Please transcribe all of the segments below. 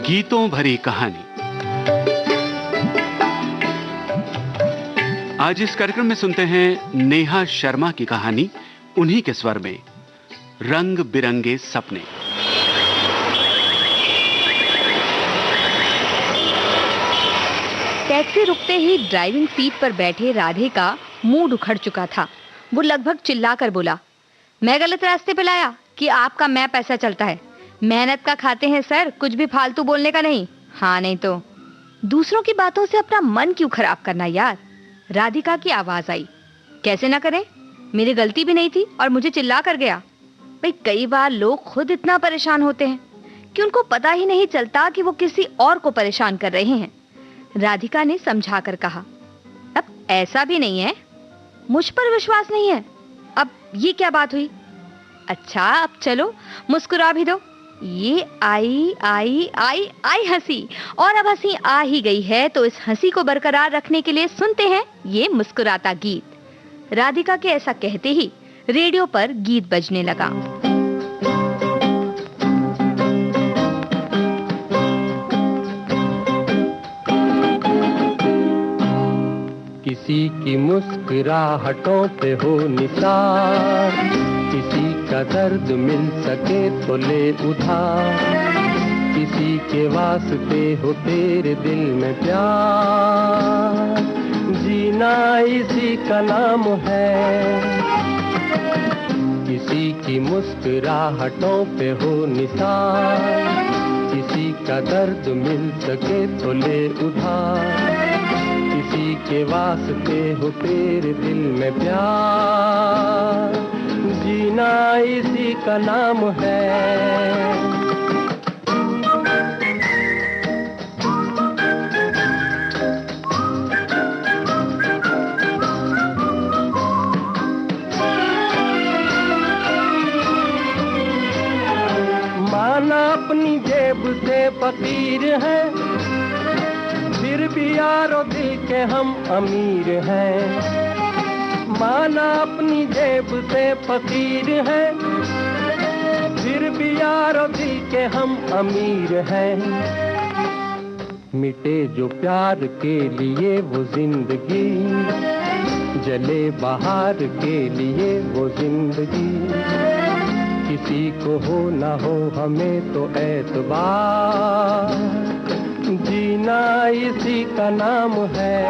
गीतों भरी कहानी। आज इस कार्यक्रम में सुनते हैं नेहा शर्मा की कहानी, उन्हीं के स्वर में, रंग बिरंगे सपने। टैक्सी रुकते ही ड्राइविंग सीट पर बैठे राधे का मूड उखड़ चुका था। वो लगभग चिल्लाकर बोला, मैं गलत रास्ते पे लाया कि आपका मैप ऐसा चलता है? मेहनत का खाते हैं सर, कुछ भी फालतू बोलने का नहीं। हाँ नहीं तो। दूसरों की बातों से अपना मन क्यों खराब करना यार। राधिका की आवाज आई, कैसे ना करें, मेरी गलती भी नहीं थी और मुझे चिल्ला कर गया। भाई कई बार लोग खुद इतना परेशान होते हैं कि उनको पता ही नहीं चलता कि वो किसी और को परेशान कर रहे हैं। राधिका ने समझाकर कहा, अब ऐसा भी नहीं है, मुझ पर विश्वास नहीं है। अब ये क्या बात हुई? अच्छा अब चलो मुस्कुरा भी दो। ये आई आई आई आई हंसी, और अब हंसी आ ही गई है तो इस हंसी को बरकरार रखने के लिए सुनते हैं ये मुस्कुराता गीत। राधिका के ऐसा कहते ही रेडियो पर गीत बजने लगा। किसी की मुस्कुराहटों पे हो निसार, किसी का दर्द मिल सके तो ले उधार, किसी के वास्ते हो तेरे दिल में प्यार, जीना इसी का नाम है। किसी की मुस्कुराहटों पे हो निसार, किसी का दर्द मिल सके तो ले उधार, किसी के वास्ते हो तेरे दिल में प्यार, जीना इसी का नाम है। माना अपनी जेब से फकीर है, फिर भी यारो दिल के हम अमीर हैं। माना अपनी जेब से फकीर है, फिर भी यारो दिल के हम अमीर हैं। मिटे जो प्यार के लिए वो जिंदगी, जले बहार के लिए वो जिंदगी, किसी को हो ना हो हमें तो एतबार, जीना इसी का नाम है।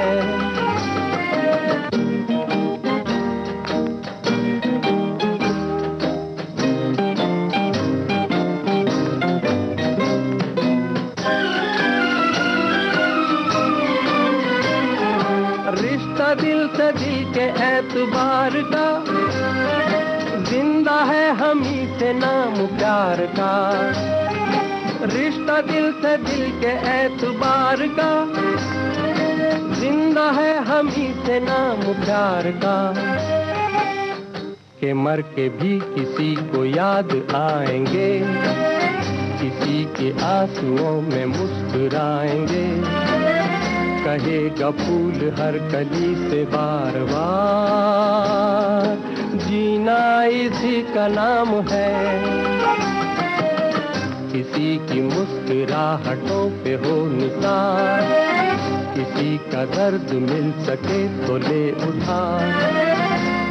रिश्ता दिल से दिल के एतबार का, जिंदा है हम ही से नाम प्यार का। रिश्ता दिल से दिल के एतबार का, जिंदा है हम ही से नाम प्यार का। के मर के भी किसी को याद आएंगे, किसी के आंसुओं में मुस्कुराएंगे, कहेगा फूल हर कली से बार बार, जीना इसी का नाम है। किसी की मुस्कुराहटों पे हो निसार, किसी का दर्द मिल सके तो ले उधार,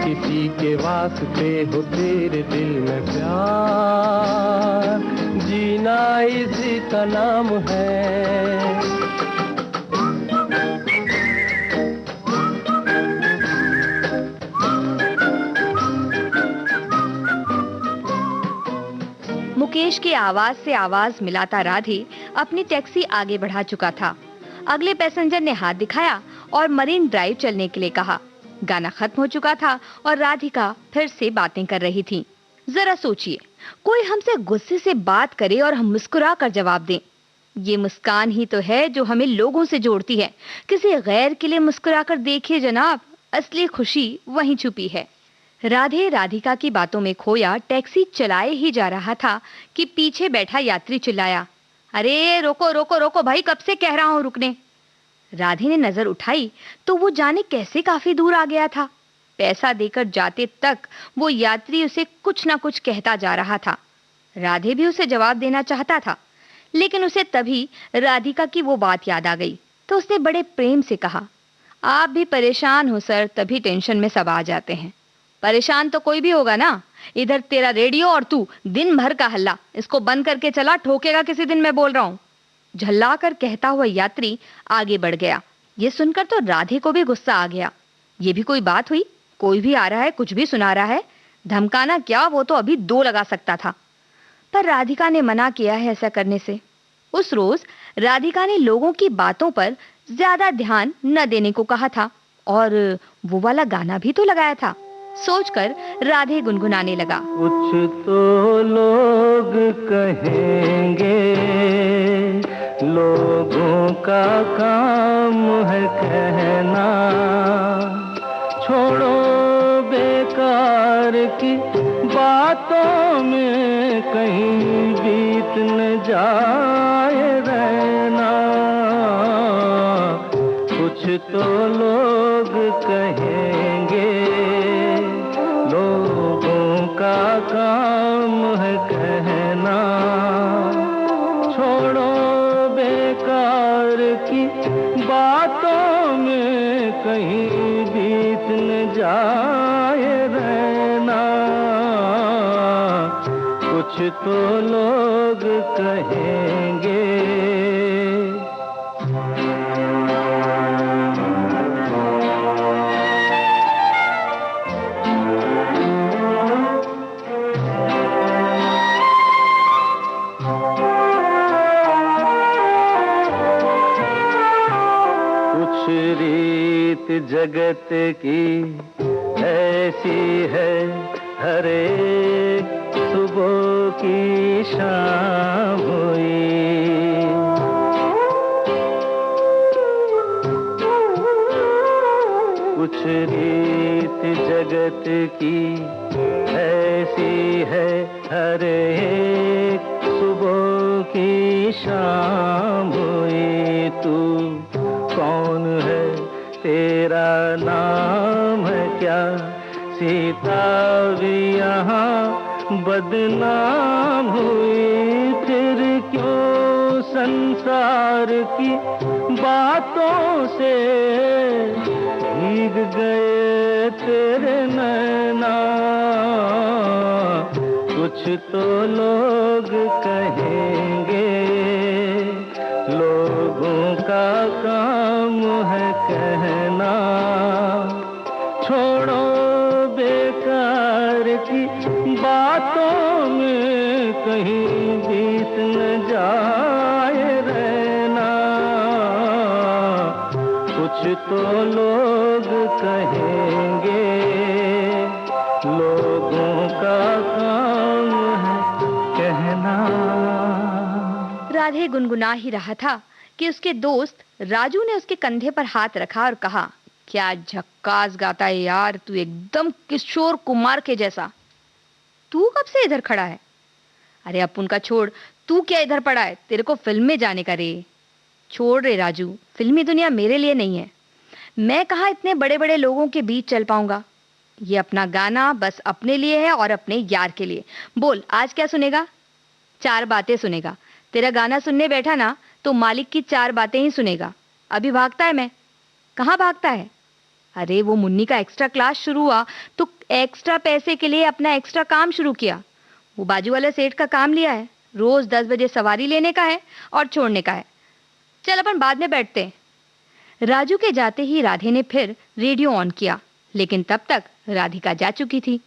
किसी के वास्ते हो तेरे दिल में प्यार, जीना इसी का नाम है। मुकेश की आवाज से आवाज मिलाता राधे अपनी टैक्सी आगे बढ़ा चुका था। अगले पैसेंजर ने हाथ दिखाया और मरीन ड्राइव चलने के लिए कहा। गाना खत्म हो चुका था और राधिका फिर से बातें कर रही थी। जरा सोचिए, कोई हमसे गुस्से से बात करे और हम मुस्कुरा कर जवाब दें। ये मुस्कान ही तो है जो हमें लोगों से जोड़ती है। किसी गैर के लिए मुस्कुरा कर देखिए जनाब, असली खुशी वहीं छुपी है। राधे राधिका की बातों में खोया टैक्सी चलाए ही जा रहा था कि पीछे बैठा यात्री चिल्लाया, अरे रोको रोको रोको भाई, कब से कह रहा हूं रुकने। राधे ने नजर उठाई तो वो जाने कैसे काफी दूर आ गया था। पैसा देकर जाते तक वो यात्री उसे कुछ ना कुछ कहता जा रहा था। राधे भी उसे जवाब देना चाहता था, लेकिन उसे तभी राधिका की वो बात याद आ गई, तो उसने बड़े प्रेम से कहा, आप भी परेशान हो सर, तभी टेंशन में सब आ जाते हैं। परेशान तो कोई भी होगा ना। इधर तेरा रेडियो और तू दिन भर का हल्ला, इसको बंद करके चला, ठोकेगा किसी दिन, मैं बोल रहा हूँ। झल्लाकर कहता हुआ यात्री आगे बढ़ गया। ये सुनकर तो राधे को भी गुस्सा आ गया। ये भी कोई बात हुई? कोई भी आ रहा है, कुछ भी सुना रहा है, धमकाना क्या, वो तो अभी 2 लगा सकता था। पर राधिका ने मना किया है ऐसा करने से। उस रोज राधिका ने लोगों की बातों पर ज्यादा ध्यान न देने को कहा था और वो वाला गाना भी तो लगाया था। सोचकर राधे गुनगुनाने लगा, कुछ तो लोग कहेंगे, लोगों का काम है कहना, छोड़ो बेकार की बातों में कहीं बीत न जाए रहना। कुछ तो लोग कहेंगे, लोगों का काम है कहना, छोड़ो बेकार की बातों में कहीं बीत न जाए रहना। कुछ तो लोग कहेंगे। रीत जगत की ऐसी है, हर एक सुबह की शाम हुई। कुछ रीत जगत की ऐसी है, हर एक सुबह की शाम हुई। तू कौन है, तेरा नाम है क्या, सीता भी यहाँ बदनाम हुई। फिर क्यों संसार की बातों से भीग गए तेरे नैना। कुछ तो लोग कहेंगे, लोगों का काम है कहना, छोड़ो बेकार की बातों में कहीं बीत न जाए रहना। कुछ तो लोग कहेंगे, लोगों का काम है कहना। राधे गुनगुना ही रहा था कि उसके दोस्त राजू ने उसके कंधे पर हाथ रखा और कहा, क्या झक्कास गाता है यार, तू एकदम किशोर कुमार के जैसा। तू कब से इधर खड़ा है? अरे अपुन का छोड़, तू क्या इधर पड़ा है, तेरे को फिल्म में जाने का रे। छोड़ रे राजू, फिल्मी दुनिया मेरे लिए नहीं है। मैं कहाँ इतने बड़े बड़े लोगों के बीच चल पाऊंगा। ये अपना गाना बस अपने लिए है और अपने यार के लिए। बोल, आज क्या सुनेगा? 4 बातें सुनेगा। तेरा गाना सुनने बैठा ना तो मालिक की 4 बातें ही सुनेगा। अभी भागता है मैं। कहाँ भागता है? अरे वो मुन्नी का एक्स्ट्रा क्लास शुरू हुआ तो एक्स्ट्रा पैसे के लिए अपना एक्स्ट्रा काम शुरू किया। वो बाजू वाले सेठ का काम लिया है, रोज 10 बजे सवारी लेने का है और छोड़ने का है। चल अपन बाद में बैठते हैं। राजू के जाते ही राधे ने फिर रेडियो ऑन किया, लेकिन तब तक राधिका जा चुकी थी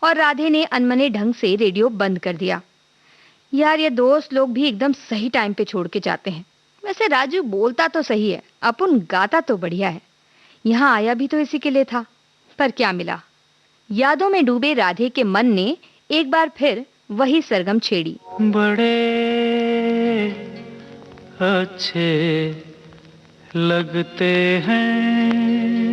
और राधे ने अनमने ढंग से रेडियो बंद कर दिया। यार ये दोस्त लोग भी एकदम सही टाइम पे छोड़ के जाते हैं। वैसे राजू बोलता तो सही है, अपुन गाता तो बढ़िया है। यहाँ आया भी तो इसी के लिए था, पर क्या मिला। यादों में डूबे राधे के मन ने एक बार फिर वही सरगम छेड़ी। बड़े अच्छे लगते हैं,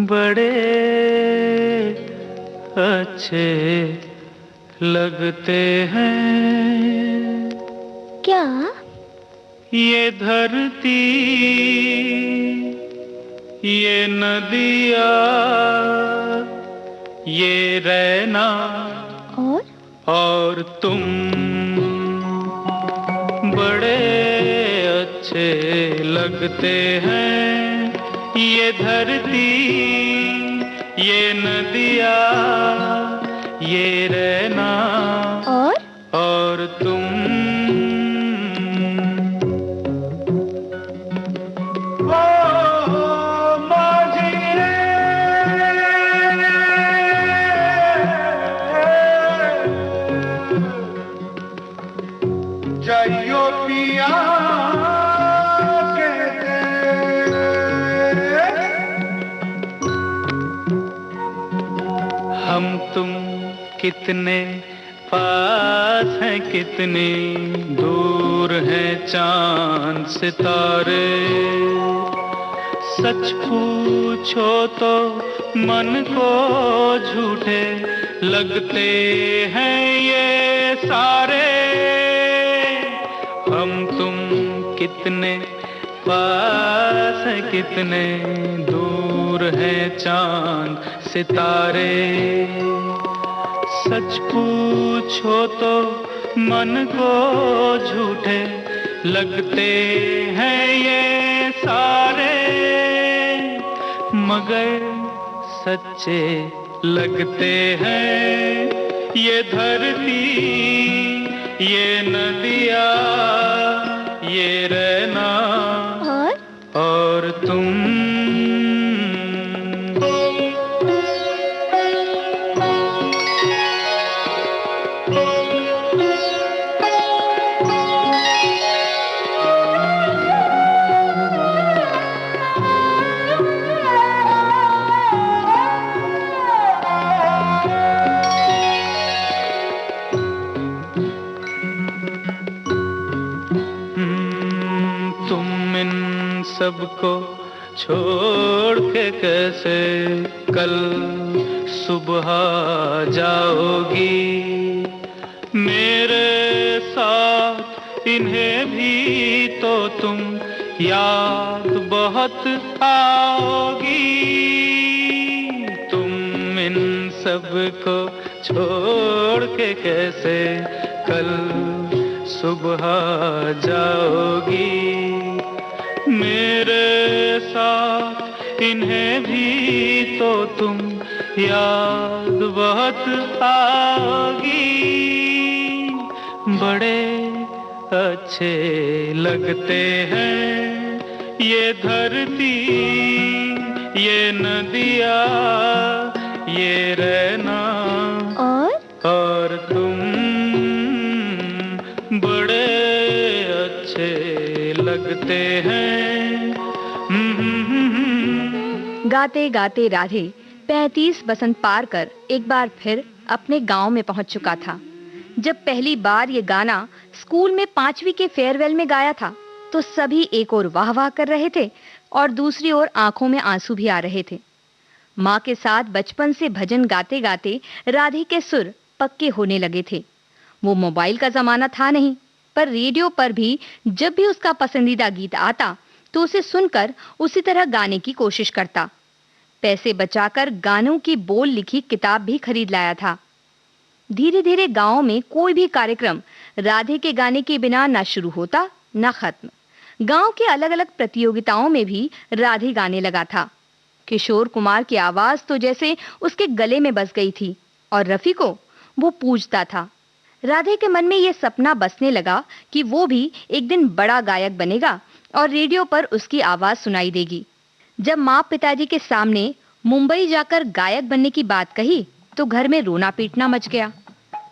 बड़े अच्छे लगते हैं। क्या? ये धरती, ये नदियाँ, ये रहना और तुम बड़े अच्छे लगते हैं। ये धरती, ये नदिया, ये रहना और तुम। जाइयो पिया हम तुम कितने पास हैं, कितनी दूर हैं चांद सितारे। सच पूछो तो मन को झूठे लगते हैं ये सारे। हम तुम कितने पास हैं, कितने दूर हैं चांद सितारे। सच पूछो तो मन को झूठे लगते हैं ये सारे, मगर सच्चे लगते हैं ये धरती, ये नदिया, ये रहना और तुम। सबको छोड़ के कैसे कल सुबह जाओगी। मेरे साथ इन्हें भी तो तुम याद बहुत आओगी। तुम इन सबको छोड़ के कैसे कल सुबह जाओगी। मेरे साथ इन्हें भी तो तुम याद बहुत आओगी। बड़े अच्छे लगते हैं ये धरती, ये नदिया, ये रहना और तुम बड़े अच्छे लगते हैं। गाते गाते राधे 35 बसंत पार कर एक बार फिर अपने गांव में पहुंच चुका था। जब पहली बार ये गाना स्कूल में 5वीं के फेयरवेल में गाया था तो सभी एक ओर वाह वाह कर रहे थे और दूसरी ओर आंखों में आंसू भी आ रहे थे। माँ के साथ बचपन से भजन गाते गाते राधे के सुर पक्के होने लगे थे। वो मोबाइल का जमाना था नहीं, पर रेडियो पर भी जब भी उसका पसंदीदा गीत आता तो उसे सुनकर उसी तरह गाने की कोशिश करता। पैसे बचाकर गानों की बोल लिखी किताब भी खरीद लाया था। धीरे धीरे गांव में कोई भी कार्यक्रम राधे के गाने के बिना ना शुरू होता ना खत्म। गांव के अलग अलग प्रतियोगिताओं में भी राधे गाने लगा था। किशोर कुमार की आवाज तो जैसे उसके गले में बस गई थी और रफी को वो पूजता था। राधे के मन में यह सपना बसने लगा कि वो भी एक दिन बड़ा गायक बनेगा और रेडियो पर उसकी आवाज सुनाई देगी। जब माँ पिताजी के सामने मुंबई जाकर गायक बनने की बात कही तो घर में रोना पीटना मच गया।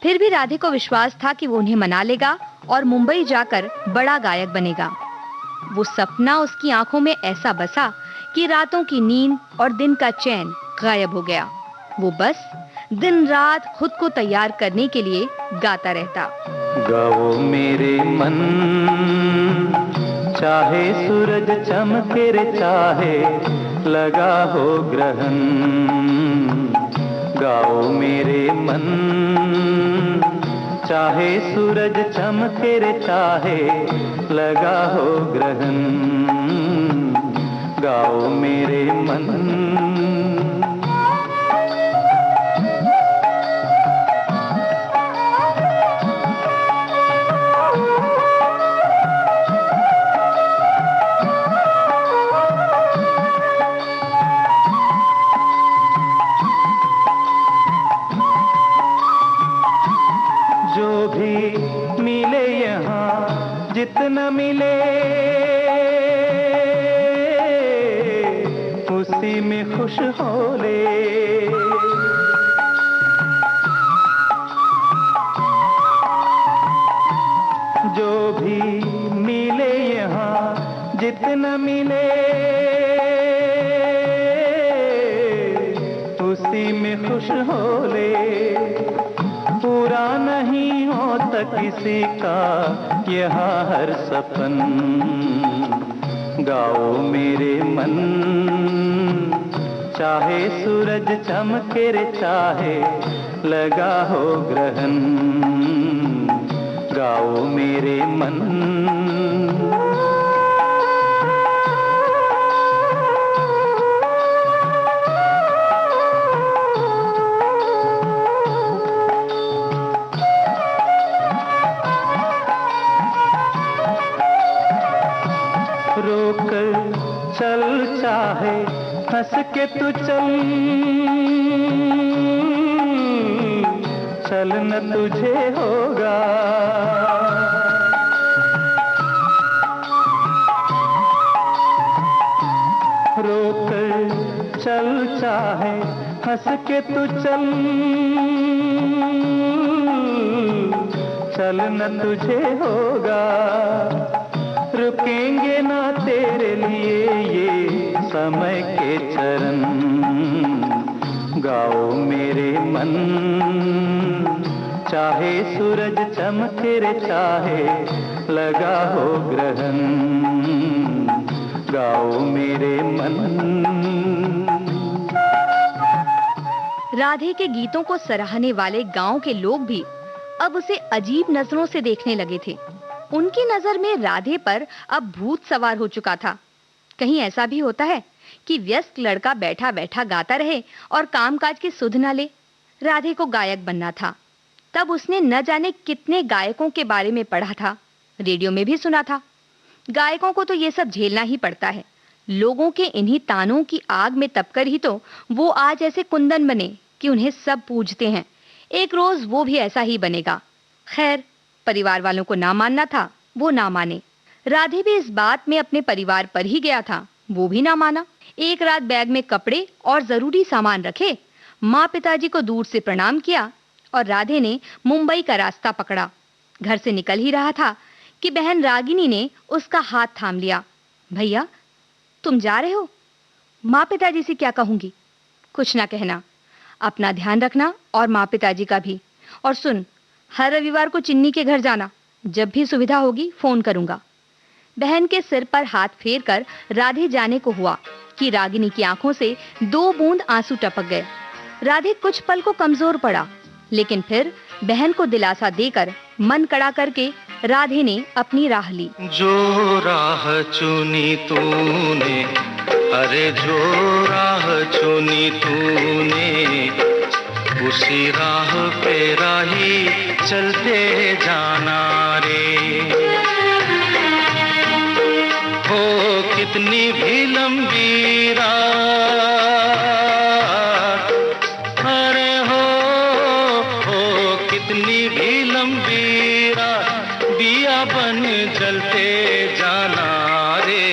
फिर भी राधे को विश्वास था कि वो उन्हें मना लेगा और मुंबई जाकर बड़ा गायक बनेगा। वो सपना उसकी आंखों में ऐसा बसा कि रातों की नींद और दिन का चैन गायब हो गया। वो बस दिन रात खुद को तैयार करने के लिए गाता रहता। गाओ मेरे मन, चाहे सूरज चमके रे चाहे लगा हो ग्रहण। गाओ मेरे मन, चाहे सूरज चमके रे चाहे लगा हो ग्रहण। गाओ मेरे मन। जितना मिले उसी में खुश हो ले। जो भी मिले यहाँ जितना मिले उसी में खुश हो ले। पूरा नहीं होता किसी का यहाँ हर सपन, गाओ मेरे मन चाहे सूरज चमके रे चाहे लगा हो ग्रहण, गाओ मेरे मन। रोकर चल चाहे हंस के तू चल, चलना तुझे होगा। रोकर चल चाहे हंस के तू चल, चलना तुझे होगा। रुकेंगे ना तेरे लिए ये समय के चरण, गाओ मेरे मन चाहे सूरज चमके रे चाहे लगा हो ग्रहण, गाओ मेरे मन। राधे के गीतों को सराहने वाले गांव के लोग भी अब उसे अजीब नजरों से देखने लगे थे। उनकी नजर में राधे पर अब भूत सवार हो चुका था। कहीं ऐसा भी होता है कि व्यस्त लड़का बैठा बैठा गाता रहे और कामकाज की सुध न ले। राधे को गायक बनना था। तब उसने न जाने कितने गायकों के बारे में पढ़ा था, रेडियो में भी सुना था। गायकों को तो ये सब झेलना ही पड़ता है। लोगों के इन्हीं तानों की आग में तपकर ही तो वो आज ऐसे कुंदन बने कि उन्हें सब पूजते हैं। एक रोज वो भी ऐसा ही बनेगा। खैर, परिवार वालों को ना मानना था, वो ना माने। राधे भी इस बात में अपने परिवार पर ही गया था, वो भी ना माना। एक रात बैग में कपड़े और जरूरी सामान रखे, माँ पिताजी को दूर से प्रणाम किया और राधे ने मुंबई का रास्ता पकड़ा। घर से निकल ही रहा था कि बहन रागिनी ने उसका हाथ थाम लिया। भैया, तुम जा रहे हो? माँ पिताजी से क्या कहूंगी? कुछ ना कहना, अपना ध्यान रखना और माँ पिताजी का भी। और सुन, हर रविवार को चिन्नी के घर जाना, जब भी सुविधा होगी फोन करूंगा। बहन के सिर पर हाथ फेरकर राधे जाने को हुआ कि रागिनी की आंखों से 2 बूंद आंसू टपक गए। राधे कुछ पल को कमजोर पड़ा, लेकिन फिर बहन को दिलासा देकर मन कड़ा करके राधे ने अपनी राह ली। जो राह चुनी तूने, अरे जो राह चुनी तूने, उसी राह पे राही चलते जाना रे। हो कितनी भी लंबी राह, अरे हो कितनी भी लंबी राह, दिया बन जलते जाना रे।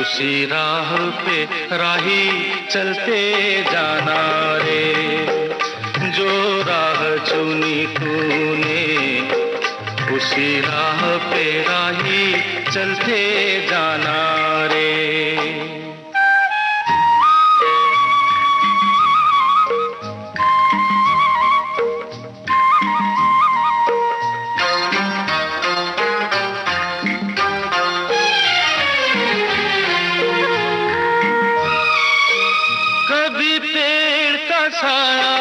उसी राह पे राही चलते जाना रे। जो राह चुनी तूने, उसी राह पे राही चलते जाना रे। कभी पेड़ का साया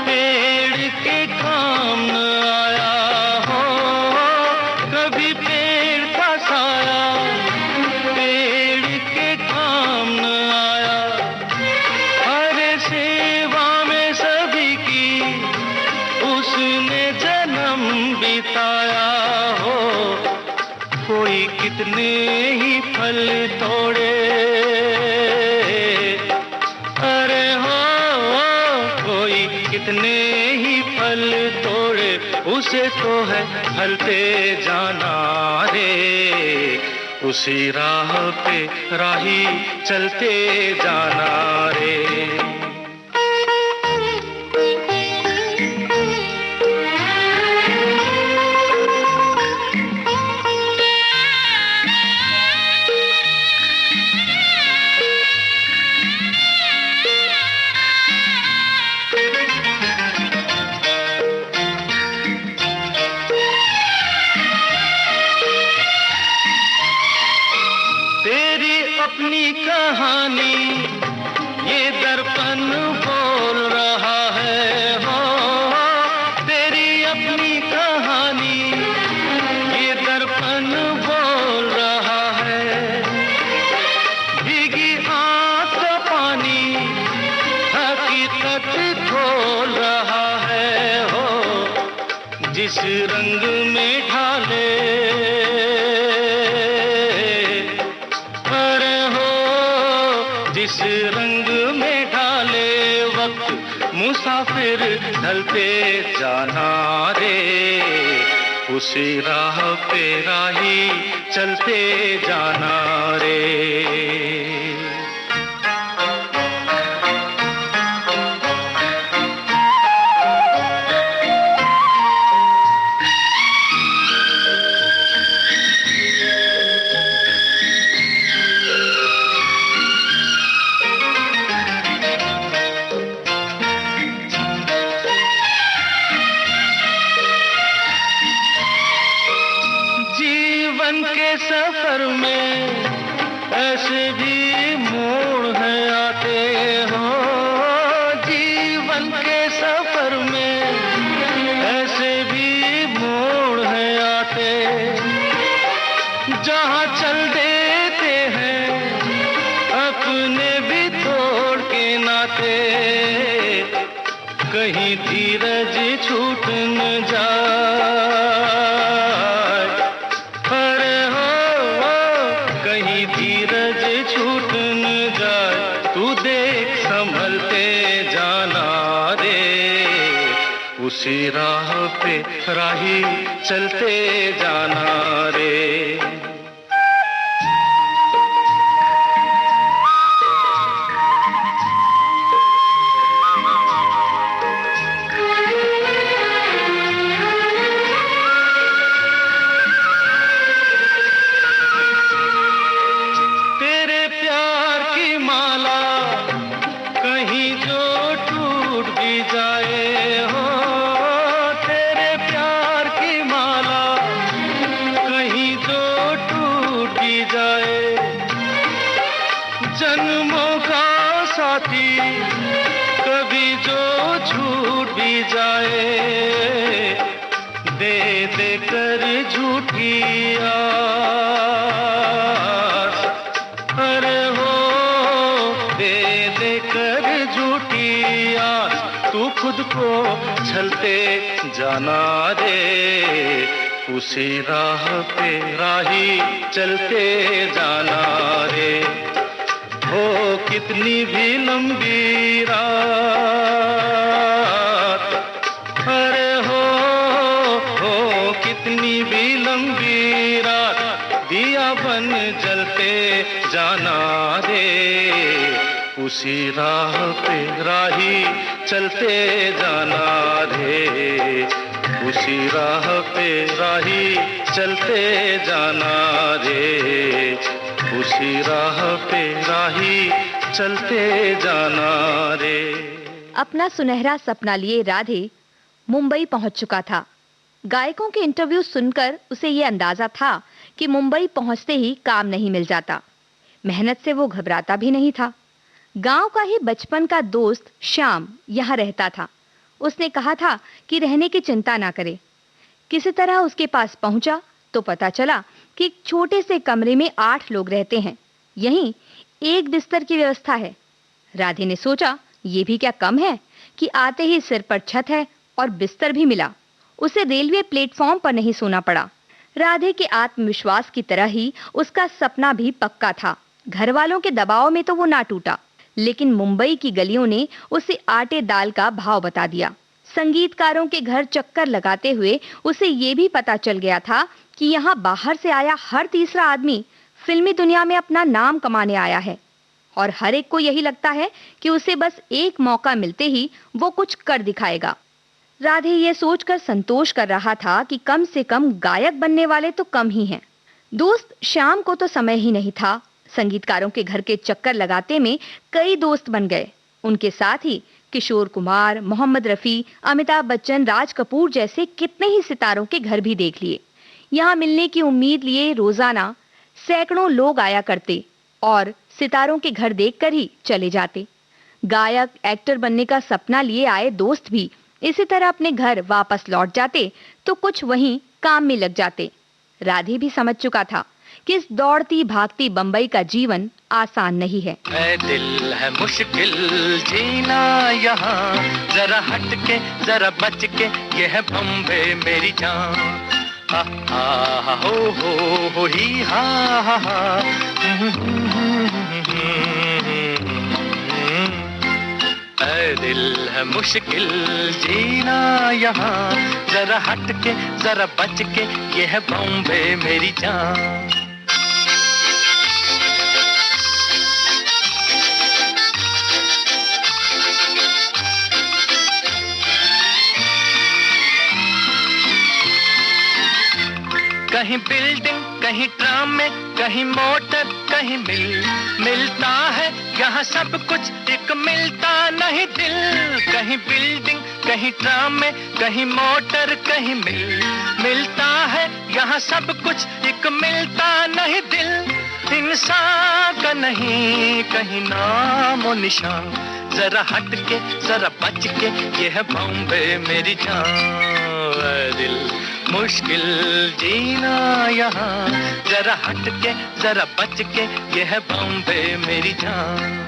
पेड़ के काम न आया हो, कभी पेड़ का साया पेड़ के काम न आया। हर सेवा में सभी की उसने जन्म बिताया हो। कोई कितने ही फल तोड़े, कितने ही फल तोड़े, उसे तो है ढलते जाना रे, उसी राह पे राही चलते जाना रे। अपनी कहानी ये दर्पण बोल रहा है, हो तेरी अपनी कहानी ये दर्पण बोल रहा है। भीगी आंख का पानी हकीकत खोल रहा है, हो जिस रंग में ढाले जिस रंग में ढाले वक्त मुसाफिर ढलते जाना रे, उसी राह पे राही चलते जाना रे। के सफर में ऐसे भी मोड़ है आते हो, जीवन के सफर में ऐसे भी मोड़ है आते, जहाँ चल देते हैं अपने भी तोड़ के नाते, कहीं धीरज छूट न जाए, छूट न जाए, तू देख संभलते जाना रे, उसी राह पे राही चलते जाना रे। जन्मों का साथी कभी जो छूट भी जाए, दे दे कर झूठी आस, अरे हो दे दे कर झूठी आस, तू खुद को छलते जाना रे, उसी राह पे राही चलते जाना रे। हो कितनी भी लंबी रात, अरे हो कितनी भी लंबी रात, दिया बन जलते जाना रे, उसी राह पे राही चलते जाना रे, उसी राह पे राही चलते जाना रे, उसी राह पे राही चलते जाना रे। अपना सुनहरा सपना लिए राधे मुंबई पहुंच चुका था। गायकों के इंटरव्यू सुनकर उसे ये अंदाजा था कि मुंबई पहुंचते ही काम नहीं मिल जाता। मेहनत से वो घबराता भी नहीं था। गांव का ही बचपन का दोस्त श्याम यहाँ रहता था। उसने कहा था कि रहने की चिंता ना करे। किसी तरह उसके पास पहुंचा तो पता चला कि एक छोटे से कमरे में 8 लोग रहते हैं। यहीं एक बिस्तर की व्यवस्था है। राधे ने सोचा ये भी क्या कम है कि आते ही सिर पर छत है और बिस्तर भी मिला। उसे रेलवे प्लेटफॉर्म पर नहीं सोना पड़ा। राधे के आत्मविश्वास की तरह ही उसका सपना भी पक्का था। घर वालों के दबाव में तो वो ना टूटा, लेकिन मुंबई की गलियों ने उसे आटे दाल का भाव बता दिया। संगीतकारों के घर चक्कर लगाते हुए उसे ये भी पता चल गया था कि यहाँ बाहर से आया हर तीसरा आदमी फिल्मी दुनिया में अपना नाम कमाने आया है और हर एक को यही लगता है कि उसे बस एक मौका मिलते ही वो कुछ कर दिखाएगा। राधे ये सोचकर संतोष कर रहा था कि कम से कम गायक बनने वाले तो कम ही हैं। दोस्त श्याम को तो समय ही नहीं था। संगीतकारों के घर के चक्कर लगाते में कई दोस्त बन गए। उनके साथ ही किशोर कुमार, मोहम्मद रफी, अमिताभ बच्चन, राज कपूर जैसे कितने ही सितारों के घर भी देख लिए। यहाँ मिलने की उम्मीद लिए रोजाना सैकड़ों लोग आया करते और सितारों के घर देखकर ही चले जाते। गायक, एक्टर बनने का सपना लिए आए दोस्त भी इसी तरह अपने घर वापस लौट जाते तो कुछ वहीं काम में लग जाते। राधे भी समझ चुका था कि इस दौड़ती भागती बंबई का जीवन आसान नहीं है। ऐ दिल है मुश्किल जीना यहाँ, जरा हट के जरा बच के, ये है बम्बे मेरी जान। हा हा हो ही हा। ऐ दिल है मुश्किल जीना यहाँ, जरा हट के जरा बच के, ये है बॉम्बे मेरी जान। कहीं बिल्डिंग, कहीं ट्राम में, कहीं मोटर, कहीं मिलता है यहाँ सब कुछ, एक मिलता नहीं दिल। कहीं बिल्डिंग, कहीं ट्राम में, कहीं मोटर, कहीं मिलता है यहाँ सब कुछ, एक मिलता नहीं दिल। इंसान का नहीं कहीं नाम और निशान, जरा हट के जरा बच के, ये है बॉम्बे मेरी जान। दिल मुश्किल जीना यहाँ, जरा हट के जरा बच के, ये है बॉम्बे मेरी जान।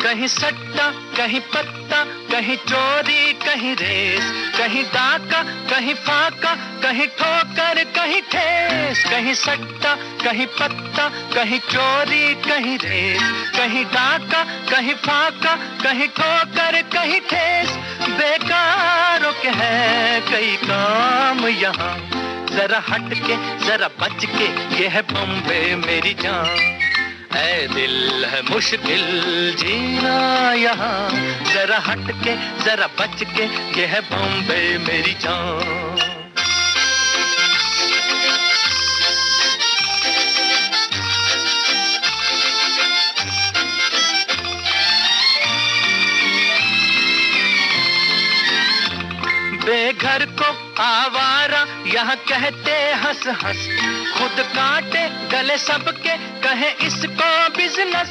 कहीं सट्टा, कहीं पत्ता, कहीं चोरी, कहीं रेस, कहीं डाका, कहीं फाका, कहीं ठोकर, कहीं ठेस। कहीं सट्टा, कहीं पत्ता, कहीं चोरी, कहीं रेस, कहीं डाका, कहीं फाका, कहीं ठोकर, कहीं ठेस। बेकारों के है कई काम यहाँ, जरा हट के जरा बच के, ये है बॉम्बे मेरी जान। ऐ दिल है मुश्किल जीना यहाँ, जरा हट के जरा बच के, ये है बॉम्बे मेरी जान। बेघर को आवारा यहाँ कहते हंस हंस, खुद काटे गले सबके कहे इसको बिजनेस।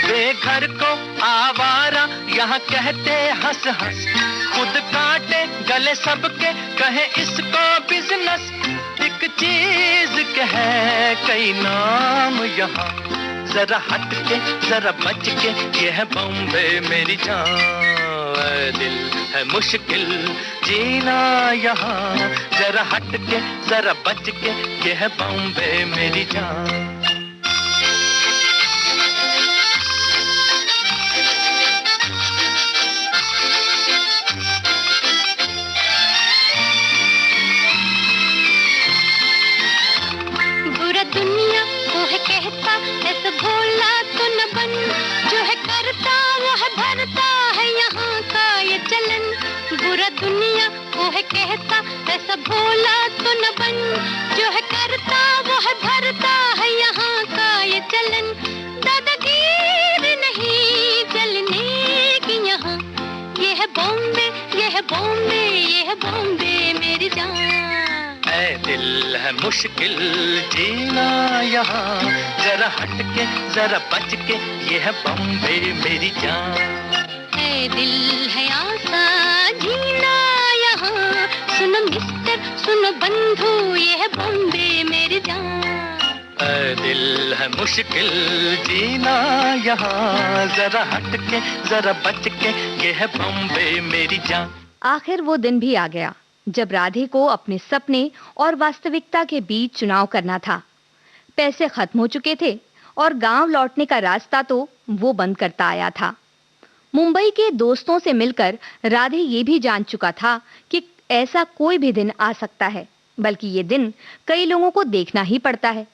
बेघर को आवारा यहाँ कहते हंस हंस, खुद काटे गले सबके कहे इसको बिजनेस। एक चीज के है कई नाम यहाँ, जरा हट के जरा बच के, ये है बॉम्बे मेरी जान। दिल है मुश्किल जीना यहाँ, जरा हट के जरा बच के, ये है बॉम्बे मेरी जान। बुरा दुनिया को है कहता, ऐसा भोला तो न बन, जो है करता वो है भरता है यहाँ का ये चलन। बुरा दुनिया को है कहता, ऐसा भोला तो न बन, जो है करता वो है भरता है यहाँ का ये चलन। दादागीर नहीं चलने की यहाँ, ये है बॉम्बे, ये है बॉम्बे, ये है बॉम्बे मेरी जान। ऐ दिल है मुश्किल जीना यहाँ, जरा हट के जरा बच के, ये है बॉम्बे मेरी जान। ऐ दिल है आसान जीना यहाँ, सुनो मिस्टर सुनो बंधु, ये है बॉम्बे मेरी जान। ऐ दिल है मुश्किल जीना यहाँ, जरा हट के जरा बच के, ये है बॉम्बे मेरी जान। आखिर वो दिन भी आ गया जब राधे को अपने सपने और वास्तविकता के बीच चुनाव करना था। पैसे खत्म हो चुके थे और गांव लौटने का रास्ता तो वो बंद करता आया था। मुंबई के दोस्तों से मिलकर राधे ये भी जान चुका था कि ऐसा कोई भी दिन आ सकता है, बल्कि ये दिन कई लोगों को देखना ही पड़ता है।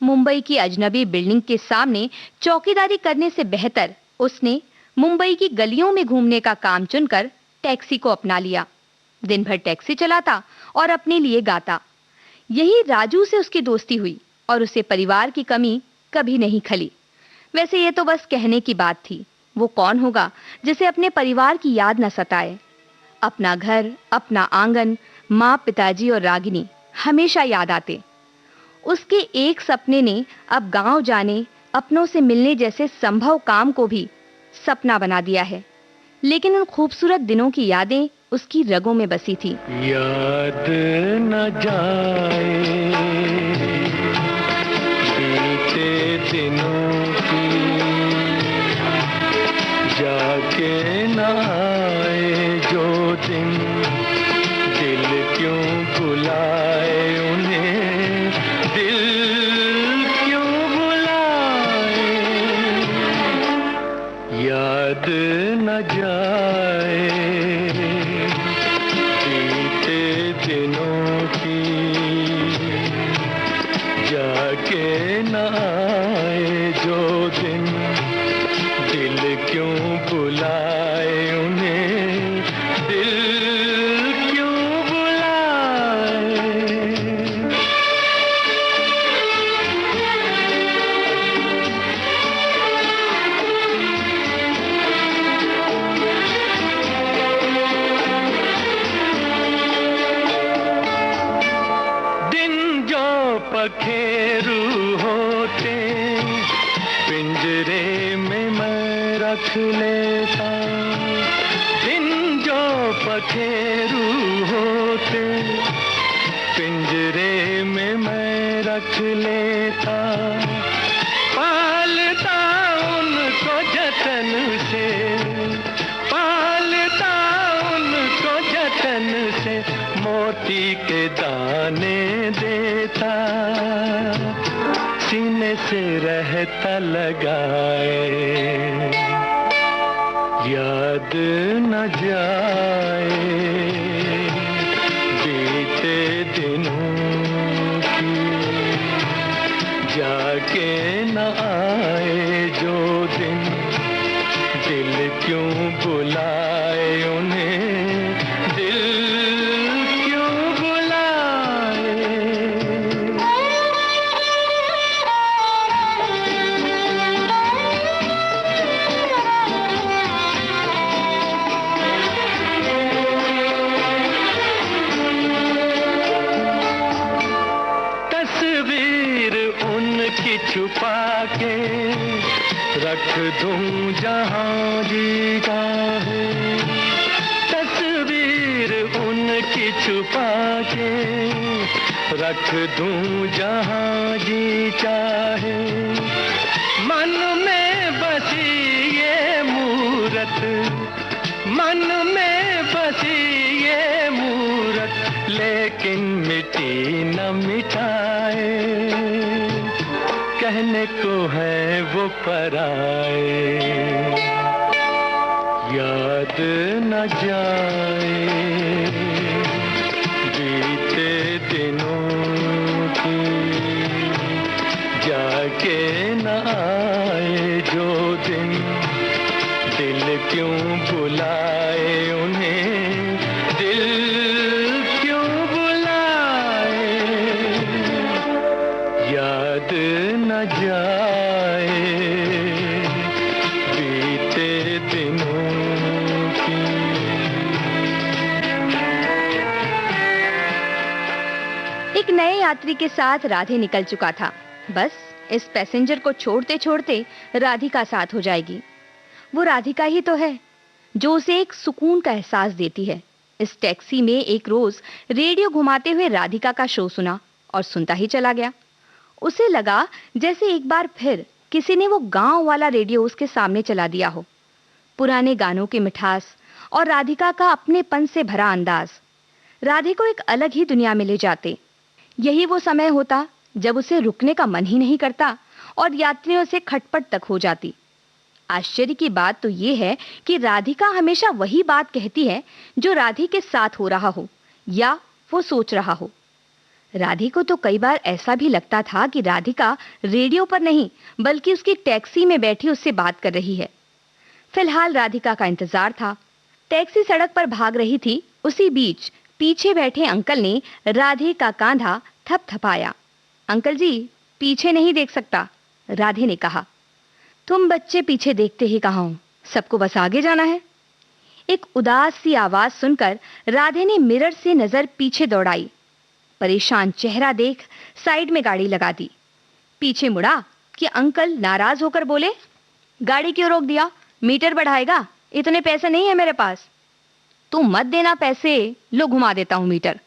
मुंबई की अजनबी बिल्डिंग के सामने चौकीदारी करने से बेहतर उसने मुंबई की गलियों में घूमने का काम चुनकर टैक्सी को अपना लिया। दिन भर टैक्सी चलाता और अपने लिए गाता। यही राजू से उसकी दोस्ती हुई और उसे परिवार की कमी कभी नहीं खली। वैसे ये तो बस कहने की बात थी। वो कौन होगा जिसे अपने परिवार की याद न सताए। अपना घर, अपना आंगन, माँ, पिताजी और रागिनी हमेशा याद आते। उसके एक सपने ने अब गांव जाने, अपनों से मिलने जैसे संभव काम को भी सपना बना दिया है। लेकिन उन खूबसूरत दिनों की यादें उसकी रगों में बसी थी। याद न जाए बीते दिनों की, जाके न आए जो दिन, दिल क्यों बुलाए उन्हें, दिल क्यों बुलाए। याद न जाए बीते दिनों की, जाके न आए जो दिन, दिल क्यों बुलाए उन्हें, दिल क्यों बुलाए। दिन जो पखेरू होते पिंजरे में मैं रख लेता, दिन जो पखेरू होते पिंजरे में मैं रख लेता, पालता उनको जतन से, पालता उनको जतन से, मोती के दाने देता, सीने से रहता लगाए। याद न जाए बीते दिनों की, जाके न आए जो दिन, दिल क्यों बुलाए उन्हें, दिल क्यों बुलाए। तस्वीर उनकी छुपा के रख दूं जहां जी चाहे, तस्वीर उनकी छुपा के रख दूं जहां जी चाहे, मन में बसी ये मूरत, मन में बसी ये मूरत, लेकिन मिटी न मिटाए, कहने को है वो पराए। याद न जाए बीते दिनों की, जाके न आए जो दिन, दिल क्यों बुलाए उन्हें, दिल क्यों बुलाए। याद न जाए बीते दिनों की। एक नए यात्री के साथ राधे निकल चुका था। बस इस पैसेंजर को छोड़ते छोड़ते राधिका साथ हो जाएगी। वो राधिका ही तो है जो उसे एक सुकून का एहसास देती है। इस टैक्सी में एक रोज रेडियो घुमाते हुए राधिका का शो सुना और सुनता ही चला गया। उसे लगा जैसे एक बार फिर किसी ने वो गांव वाला रेडियो उसके सामने चला दिया हो। पुराने गानों की मिठास और राधिका का अपनेपन से भरा अंदाज। राधे को एक अलग ही दुनिया में ले जाते। यही वो समय होता जब उसे रुकने का मन ही नहीं करता और यात्रियों से खटपट तक हो जाती। आश्चर्य की बात तो ये है कि राधिका हमेशा वही बात कहती है जो राधे के साथ हो रहा हो या वो सोच रहा हो। राधे को तो कई बार ऐसा भी लगता था कि राधिका रेडियो पर नहीं बल्कि उसकी टैक्सी में बैठी उससे बात कर रही है। फिलहाल राधिका का इंतजार था। टैक्सी सड़क पर भाग रही थी। उसी बीच पीछे बैठे अंकल ने राधे का कांधा थपथपाया। अंकल जी, पीछे नहीं देख सकता, राधे ने कहा। तुम बच्चे पीछे देखते ही कहाँ हो, सबको बस आगे जाना है। एक उदास सी आवाज सुनकर राधे ने मिरर से नजर पीछे दौड़ाई। परेशान चेहरा देख साइड में गाड़ी लगा दी। पीछे मुड़ा कि अंकल नाराज होकर बोले, गाड़ी क्यों रोक दिया? मीटर बढ़ाएगा? इतने पैसे नहीं है मेरे पास। तुम मत देना पैसे, लो घुमा देता हूं मीटर,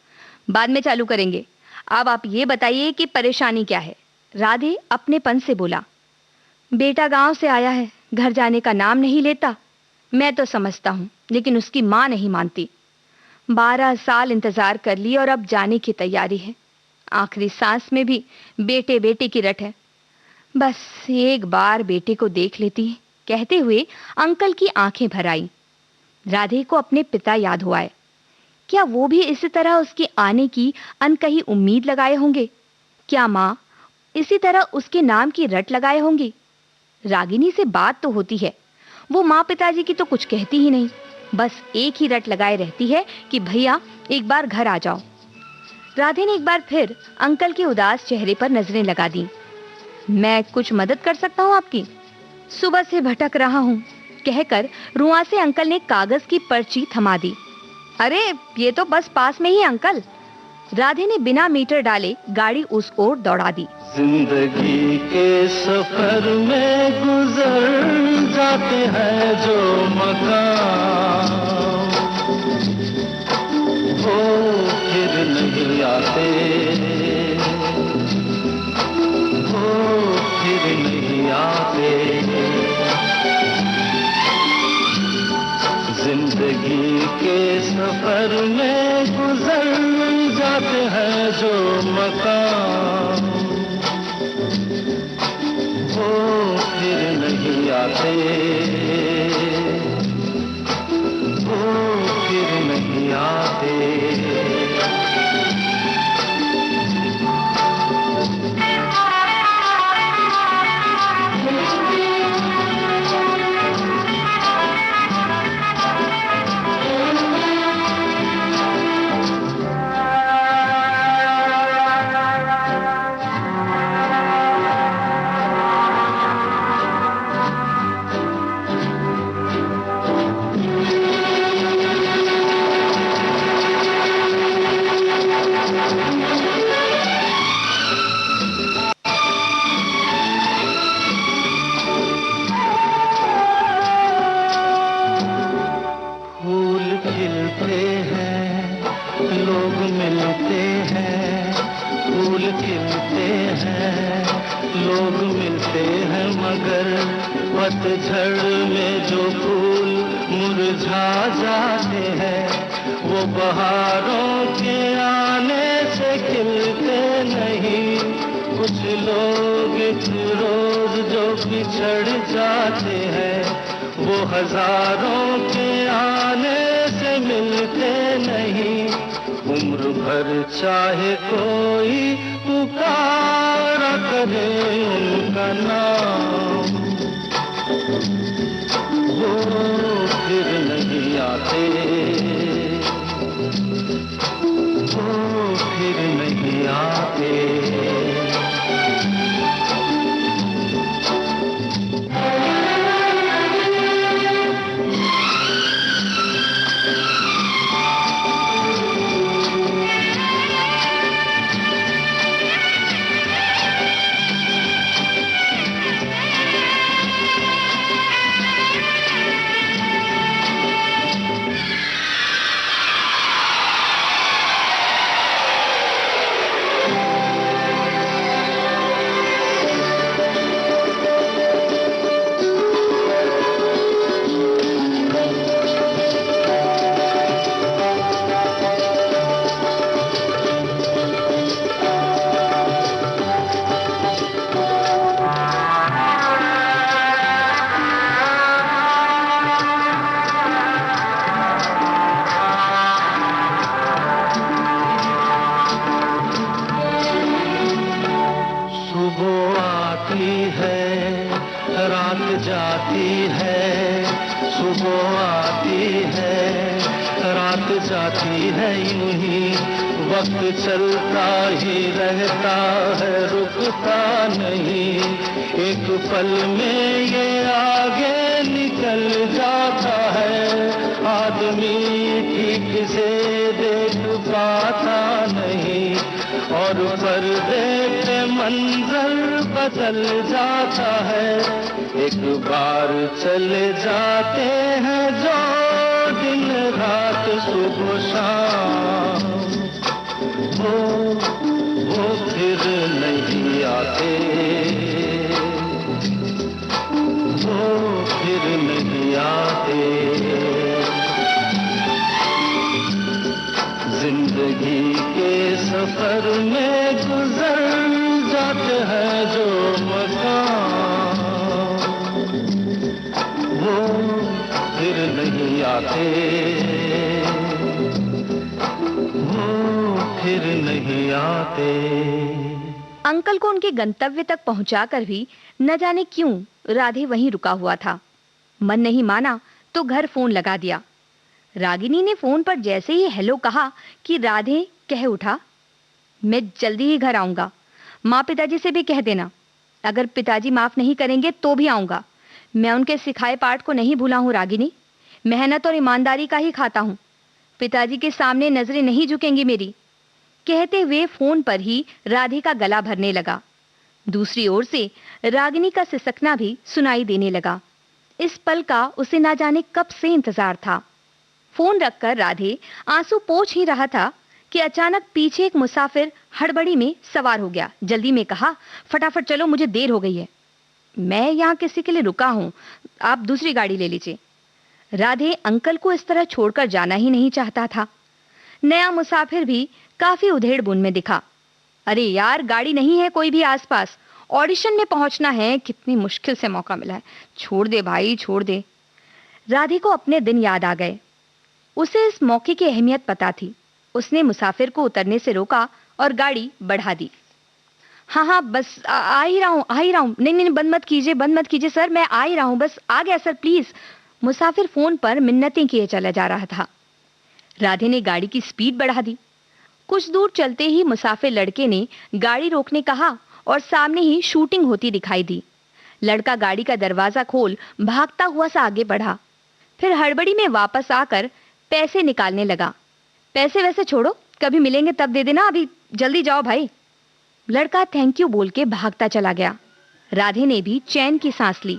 बाद में चालू करेंगे। अब आप ये बताइए कि परेशानी क्या है? राधे अपनेपन से बोला। बेटा गांव से आया है, घर जाने का नाम नहीं लेता। मैं तो समझता हूं, लेकिन उसकी मां नहीं मानती। 12 साल इंतजार कर ली और अब जाने की तैयारी है। आखिरी सांस में भी बेटे बेटे की रट है। बस एक बार बेटे को देख लेती, कहते हुए अंकल की आंखें भर आई। राधे को अपने पिता याद हुआ है। क्या वो भी इसी तरह उसके आने की अनकही उम्मीद लगाए होंगे? क्या मां इसी तरह उसके नाम की रट लगाए होंगी? रागिनी से बात तो होती है, वो मां पिताजी की तो कुछ कहती ही नहीं, बस एक ही रट लगाए रहती है कि भैया एक बार घर आ जाओ। राधे ने एक बार फिर अंकल के उदास चेहरे पर नजरें लगा दी। मैं कुछ मदद कर सकता हूं आपकी? सुबह से भटक रहा हूं, कहकर रुआ से अंकल ने कागज की पर्ची थमा दी। अरे ये तो बस पास में ही अंकल। राधे ने बिना मीटर डाले गाड़ी उस ओर दौड़ा दी। जिंदगी के सफर में गुजर जाते हैं जो मकाम, वो फिर नहीं आते, वो फिर नहीं आते। जिंदगी के सफर में गुजर जाते हैं जो मकाम, वो फिर नहीं आते, वो फिर नहीं आते। पतझड़ में जो फूल मुरझा जाते हैं, वो बहारों के आने से खिलते नहीं। कुछ लोग एक रोज जो बिछड़ जाते हैं, वो हजारों के आने से मिलते नहीं। उम्र भर चाहे कोई पुकारा करे उनका नाम, वो फिर नहीं आते, वो फिर नहीं आते। जाती है यूं ही, वक्त चलता ही रहता है, रुकता नहीं। एक पल में ये आगे निकल जाता है, आदमी ठीक से देख पाता नहीं, और पर्दे पे मंजर बदल जाता है। एक बार चले जाते हैं जो दिन रात सुबह शाम, वो फिर नहीं आते, वो फिर नहीं आते। जिंदगी के सफर में गुजर जाते हैं जो मकाम, वो फिर नहीं आते, वो फिर नहीं आते। अंकल को उनके गंतव्य तक पहुंचाकर भी न जाने क्यों राधे वहीं रुका हुआ था। मन नहीं माना तो घर फोन लगा दिया। रागिनी ने फोन पर जैसे ही हेलो कहा कि राधे कह उठा, मैं जल्दी ही घर आऊंगा, माँ पिताजी से भी कह देना, अगर पिताजी माफ नहीं करेंगे तो भी आऊंगा। मैं उनके सिखाए पाठ को नहीं भूला हूँ रागिनी, मेहनत और ईमानदारी का ही खाता हूँ, पिताजी के सामने नजरें नहीं झुकेंगी मेरी। कहते हुए फोन पर ही राधे का गला भरने लगा। दूसरी ओर से रागिनी का सिसकना भी सुनाई देने लगा। इस पल का उसे ना जाने कब से इंतजार था। फोन रखकर राधे आंसू पोंछ ही रहा था कि अचानक पीछे एक मुसाफिर हड़बड़ी में सवार हो गया। जल्दी में कहा, फटाफट चलो, मुझे देर हो गई है। मैं यहाँ किसी के लिए रुका हूँ, आप दूसरी गाड़ी ले लीजिए। राधे अंकल को इस तरह छोड़कर जाना ही नहीं चाहता था। नया मुसाफिर भी काफी उधेड़-बुन में दिखा। अरे यार, गाड़ी नहीं है कोई भी आसपास, ऑडिशन में पहुंचना है, कितनी मुश्किल से मौका मिला है, छोड़ दे भाई, छोड़ दे। राधे को अपने दिन याद आ गए। उसे इस मौके की अहमियत पता थी। उसने मुसाफिर को उतरने से रोका और गाड़ी बढ़ा दी। हाँ, बस आ ही रहा हूँ। नहीं, बंद मत कीजिए सर, मैं आ ही रहा हूँ, बस आ गया सर, प्लीज। मुसाफिर फोन पर मिन्नतें किए चला जा रहा था। राधे ने गाड़ी की स्पीड बढ़ा दी। कुछ दूर चलते ही मुसाफिर लड़के ने गाड़ी रोकने कहा और सामने ही शूटिंग होती दिखाई दी। लड़का गाड़ी का दरवाजा खोल भागता हुआ सा आगे बढ़ा, फिर हड़बड़ी में वापस आकर पैसे निकालने लगा। पैसे वैसे छोड़ो, कभी मिलेंगे तब दे देना, अभी जल्दी जाओ भाई। लड़का थैंक यू बोल के भागता चला गया। राधे ने भी चैन की सांस ली।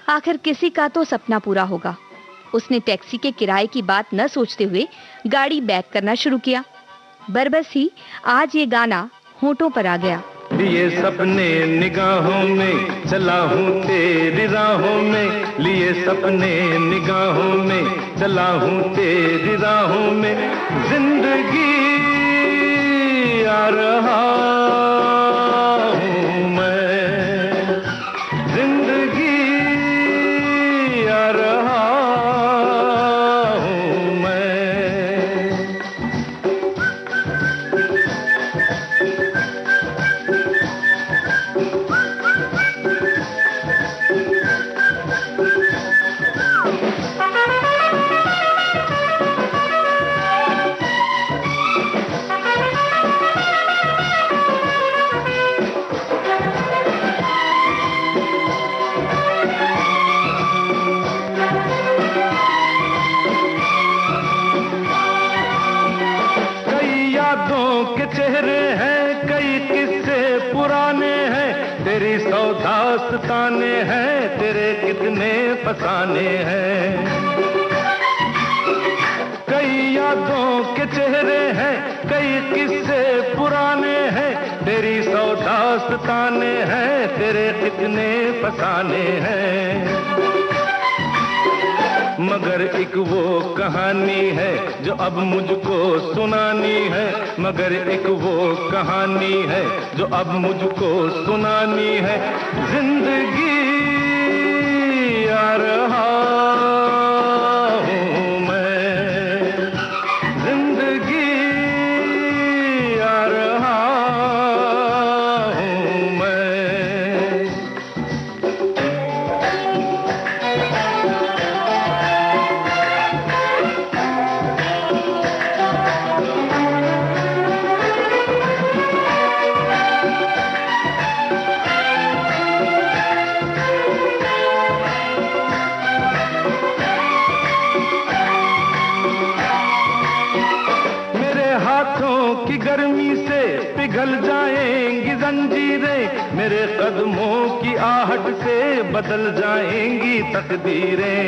आखिर किसी का तो सपना पूरा होगा। उसने टैक्सी के किराए की बात न सोचते हुए गाड़ी बैक करना शुरू किया। बरबस ही आज ये गाना होठों पर आ गया। लिए सपने निगाहों में, चला हूँ तेरी राहों में, लिए सपने निगाहों में, चला हूँ तेरी राहों में, जिंदगी आ रहा हूँ मैं, जिंदगी आ रहा हूँ मैं। चेहरे हैं, कई किस्से पुराने हैं, तेरी सौ दास्ताने हैं, तेरे कितने फसाने हैं। कई यादों के चेहरे हैं, कई किस्से पुराने हैं, तेरी सौ दास्ताने हैं, तेरे कितने फसाने हैं। मगर एक वो कहानी है जो अब मुझको सुनानी है, मगर एक वो कहानी है जो अब मुझको सुनानी है, जिंदगी आ रहा हूँ मैं, जिंदगी आ रहा हूँ मैं। की गर्मी से पिघल जाएंगी जंजीरें, मेरे कदमों की आहट से बदल जाएंगी तकदीरें।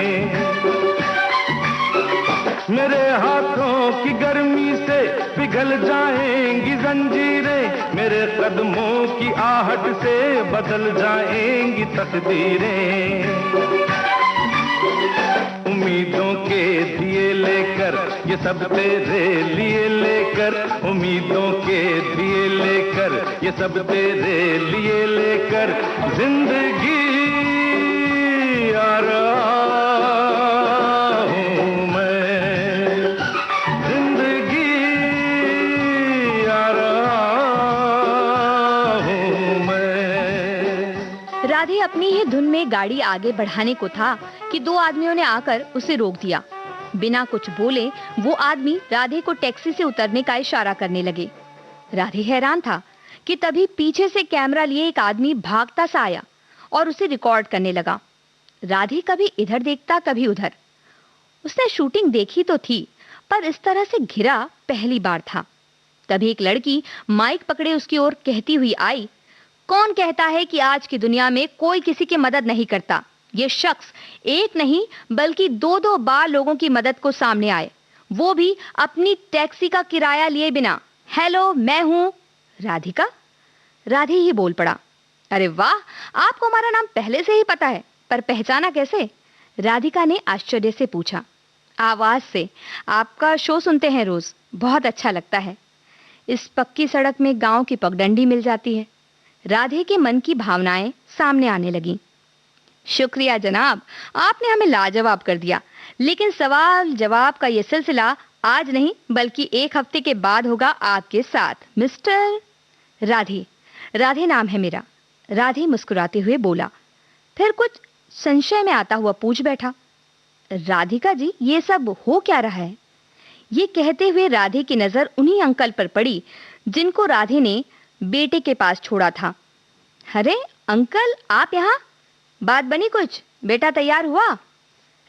मेरे हाथों की गर्मी से पिघल जाएंगी जंजीरें, मेरे कदमों की आहट से बदल जाएंगी तकदीरें। उम्मीदों के दिए लेकर ये सब तेरे लिए लेकर, उम्मीदों के दिए लेकर ये सब तेरे लिए लेकर, जिंदगी आ रहा हूँ मैं, जिंदगी आ रहा हूँ मैं। राधे अपनी ही धुन में गाड़ी आगे बढ़ाने को था कि दो आदमियों ने आकर उसे रोक दिया। बिना कुछ बोले वो आदमी राधे को टैक्सी से उतरने का इशारा करने लगे। राधे हैरान था कि तभी पीछे से कैमरा लिए एक आदमी भागता सा आया और उसे रिकॉर्ड करने लगा। राधे कभी इधर देखता कभी उधर। उसने शूटिंग देखी तो थी, पर इस तरह से घिरा पहली बार था। तभी एक लड़की माइक पकड़े उसकी ओर कहती हुई आई, कौन कहता है कि आज की दुनिया में कोई किसी की मदद नहीं करता? ये शख्स एक नहीं बल्कि दो बार लोगों की मदद को सामने आए, वो भी अपनी टैक्सी का किराया लिए बिना। हेलो, मैं हूँ राधिका। राधे ही बोल पड़ा, अरे वाह, आपको हमारा नाम पहले से ही पता है, पर पहचाना कैसे? राधिका ने आश्चर्य से पूछा। आवाज से। आपका शो सुनते हैं रोज, बहुत अच्छा लगता है। इस पक्की सड़क में गांव की पगडंडी मिल जाती है। राधे के मन की भावनाएं सामने आने लगीं। शुक्रिया जनाब, आपने हमें लाजवाब कर दिया, लेकिन सवाल जवाब का यह सिलसिला आज नहीं बल्कि एक हफ्ते के बाद होगा आपके साथ मिस्टर राधे। राधे नाम है मेरा। राधे मुस्कुराते हुए बोला, फिर कुछ संशय में आता हुआ पूछ बैठा, राधिका जी ये सब हो क्या रहा है? ये कहते हुए राधे की नजर उन्हीं अंकल पर पड़ी जिनको राधे ने बेटे के पास छोड़ा था। अरे अंकल, आप यहाँ? बात बनी कुछ? बेटा तैयार हुआ?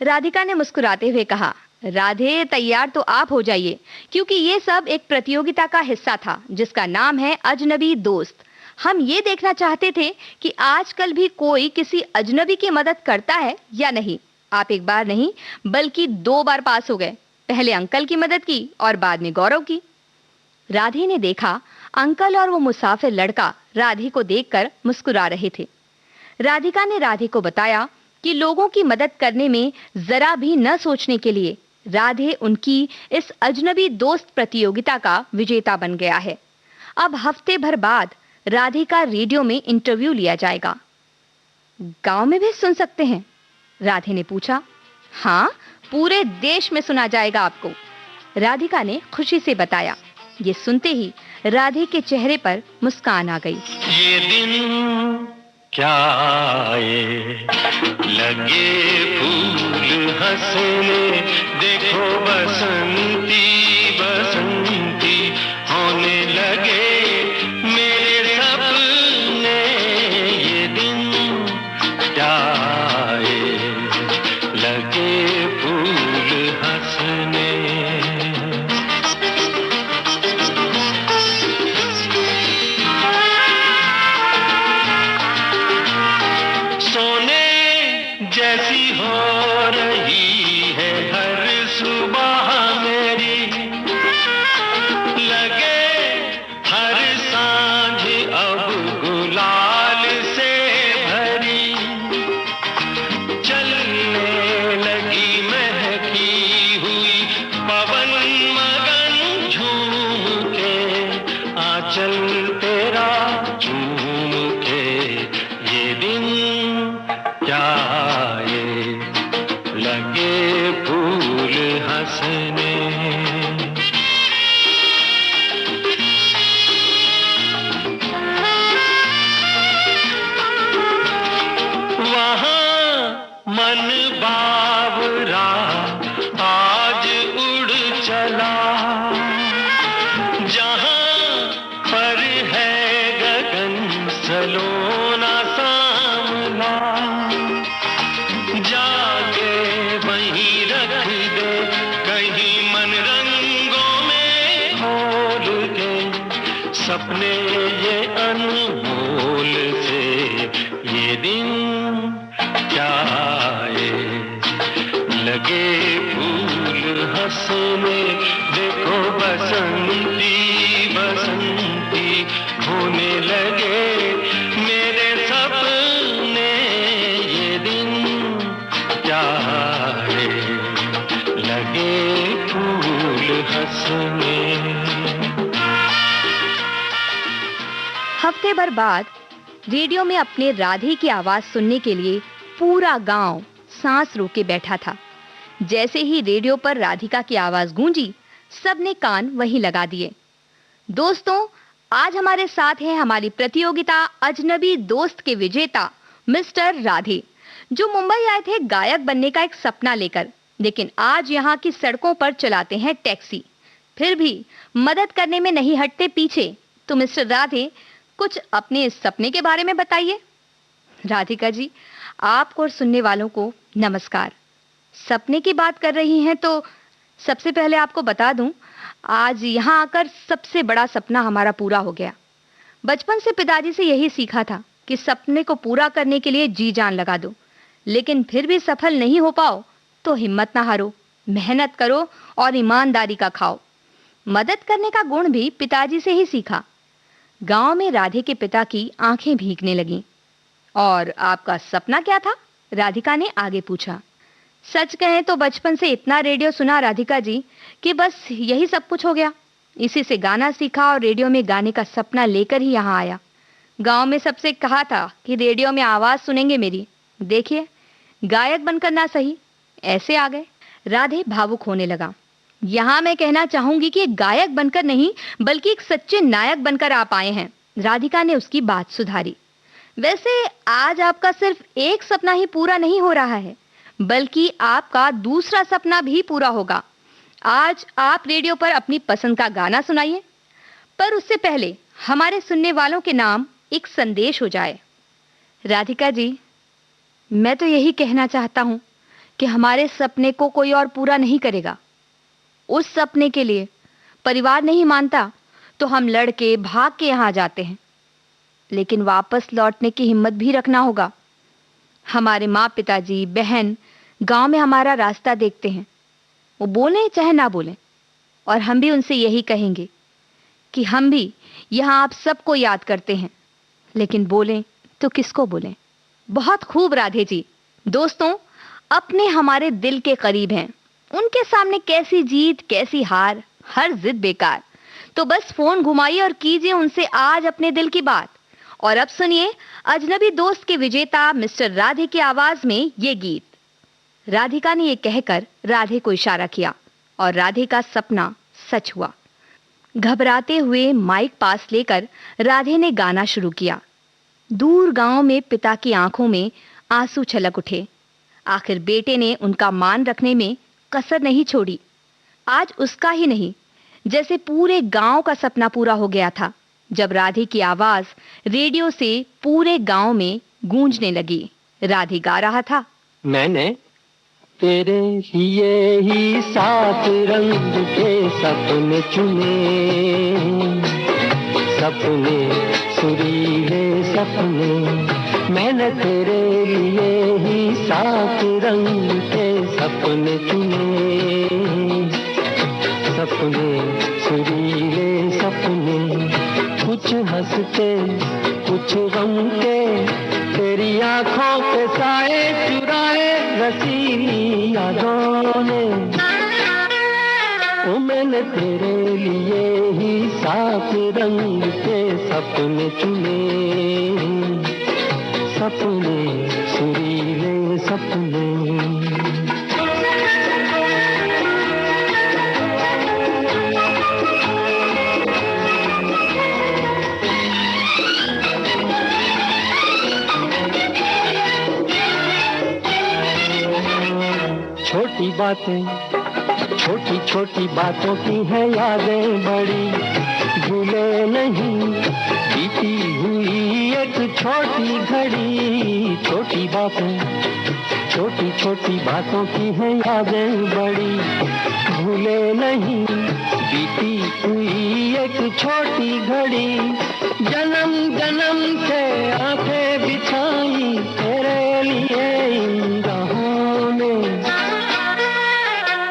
राधिका ने मुस्कुराते हुए कहा, राधे तैयार तो आप हो जाइए, क्योंकि ये सब एक प्रतियोगिता का हिस्सा था जिसका नाम है अजनबी दोस्त। हम ये देखना चाहते थे कि आजकल भी कोई किसी अजनबी की मदद करता है या नहीं। आप एक बार नहीं बल्कि 2 बार पास हो गए, पहले अंकल की मदद की और बाद में गौरव की। राधे ने देखा अंकल और वो मुसाफिर लड़का राधे को देखकर मुस्कुरा रहे थे। राधिका ने राधे को बताया कि लोगों की मदद करने में जरा भी न सोचने के लिए राधे उनकी इस अजनबी दोस्त प्रतियोगिता का विजेता बन गया है। अब हफ्ते भर बाद राधे का रेडियो में इंटरव्यू लिया जाएगा। गांव में भी सुन सकते हैं? राधे ने पूछा। हाँ, पूरे देश में सुना जाएगा आपको, राधिका ने खुशी से बताया। ये सुनते ही राधे के चेहरे पर मुस्कान आ गई। ये दिन क्या आए, लगे फूल हंसने, देखो बसंती बसंती होने लगे मेरे सपने। ये दिन क्या आए, लगे फूल हंसने। जैसी हो रही है हर सुबह मेरी, सपने ये अनमोल से ये दिन क्या आए, लगे फूल हंसने, देखो बसंती बसंती होने लगे मेरे सपने, ये दिन क्या आए, लगे फूल हंसने। हफ्ते भर बाद रेडियो में अपने राधे की आवाज सुनने के लिए पूरा गांव सांस रोके बैठा था। जैसे ही रेडियो पर राधिका की आवाज गूंजी, सबने कान वहीं लगा दिए। दोस्तों, आज हमारे साथ हैं हमारी प्रतियोगिता अजनबी दोस्त के विजेता मिस्टर राधे, जो मुंबई आए थे गायक बनने का एक सपना लेकर, लेकिन आज यहाँ की सड़कों पर चलाते हैं टैक्सी। फिर भी मदद करने में नहीं हटते पीछे। तो मिस्टर राधे, कुछ अपने इस सपने के बारे में बताइए। राधिका जी, आपको और सुनने वालों को नमस्कार। सपने की बात कर रही हैं तो सबसे पहले आपको बता दूं, आज यहाँ आकर सबसे बड़ा सपना हमारा पूरा हो गया। बचपन से पिताजी से यही सीखा था कि सपने को पूरा करने के लिए जी जान लगा दो, लेकिन फिर भी सफल नहीं हो पाओ तो हिम्मत ना हारो, मेहनत करो और ईमानदारी का खाओ। मदद करने का गुण भी पिताजी से ही सीखा। गांव में राधे के पिता की आंखें भीगने लगीं। और आपका सपना क्या था? राधिका ने आगे पूछा। सच कहें तो बचपन से इतना रेडियो सुना राधिका जी कि बस यही सब कुछ हो गया। इसी से गाना सीखा और रेडियो में गाने का सपना लेकर ही यहाँ आया। गांव में सबसे कहा था कि रेडियो में आवाज सुनेंगे मेरी, देखिए गायक बनकर ना सही ऐसे आ गए। राधे भावुक होने लगा। यहाँ मैं कहना चाहूंगी कि एक गायक बनकर नहीं, बल्कि एक सच्चे नायक बनकर आप आए हैं। राधिका ने उसकी बात सुधारी। वैसे आज आपका सिर्फ एक सपना ही पूरा नहीं हो रहा है, बल्कि आपका दूसरा सपना भी पूरा होगा। आज आप रेडियो पर अपनी पसंद का गाना सुनाइए, पर उससे पहले हमारे सुनने वालों के नाम एक संदेश हो जाए। राधिका जी, मैं तो यही कहना चाहता हूं कि हमारे सपने को कोई और पूरा नहीं करेगा। उस सपने के लिए परिवार नहीं मानता तो हम लड़के भाग के यहां जाते हैं, लेकिन वापस लौटने की हिम्मत भी रखना होगा। हमारे माँ पिताजी बहन गांव में हमारा रास्ता देखते हैं, वो बोले चाहे ना बोले, और हम भी उनसे यही कहेंगे कि हम भी यहाँ आप सबको याद करते हैं, लेकिन बोलें तो किसको बोलें। बहुत खूब राधे जी। दोस्तों, अपने हमारे दिल के करीब हैं, उनके सामने कैसी जीत कैसी हार, हर जिद बेकार। तो बस फोन घुमाइए और कीजिए उनसे आज अपने दिल की बात। और अब सुनिए अजनबी दोस्त के विजेता मिस्टर राधे की आवाज में ये गीत। राधिका ने ये कहकर राधे को इशारा किया और राधे का सपना सच हुआ। घबराते हुए माइक पास लेकर राधे ने गाना शुरू किया। दूर गांव में पिता की आंखों में आंसू छलक उठे। आखिर बेटे ने उनका मान रखने में कसर नहीं छोड़ी। आज उसका ही नहीं, जैसे पूरे गांव का सपना पूरा हो गया था जब राधे की आवाज रेडियो से पूरे गांव में गूंजने लगी। राधे गा रहा था। मैंने तेरे लिए ही 7 रंग के सपने चुने, सपने सुरीले सपने। मैंने तेरे लिए ही 7 रंग के सपने चुने, सपने सुरीले सपने। कुछ हंसते कुछ गम के, तेरी आंखों के साए चुराए रसीली यादों ने। ओ मैंने तेरे लिए ही 7 रंग के सपने चुने, सपने सुरीले सपने। छोटी बातें छोटी छोटी बातों की है यादें बड़ी, भूले नहीं बीती हुई एक छोटी घड़ी। छोटी बातें छोटी छोटी बातों की है यादें बड़ी, भूले नहीं बीती हुई एक अपनी छोटी घड़ी, जन्म जन्म से आंखें बिछाई तेरे लिए इन राहों में।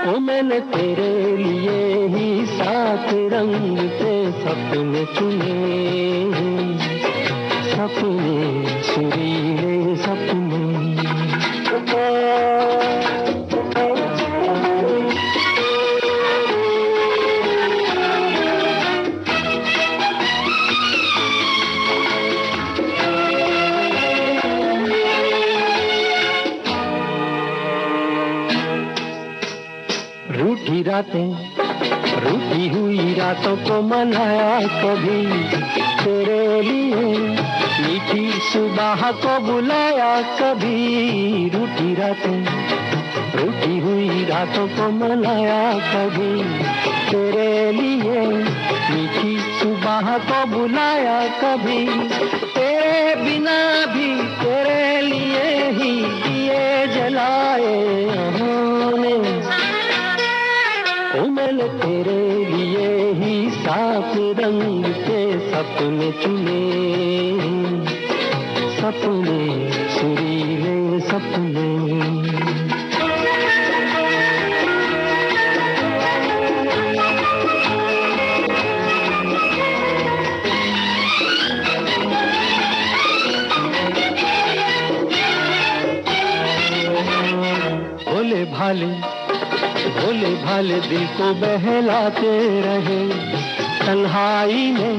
ओ मैंने तेरे लिए ही 7 रंग के सपने चुने, सपने सुरीले सपने। रूठी रातें, रूठी हुई रातों को मनाया कभी तेरे लिए, मीठी सुबह को बुलाया कभी। रूठी रातें, रूठी हुई रातों को मनाया कभी तेरे लिए, मीठी सुबह को बुलाया कभी। तेरे बिना भी तेरे लिए ही दिए जलाए हमने। ओ मैंने तेरे लिए ही 7 रंग के सपने चुने, सपने सुरीले सपने। भोले भाले, भोले भाले दिल को बहलाते रहे, तन्हाई में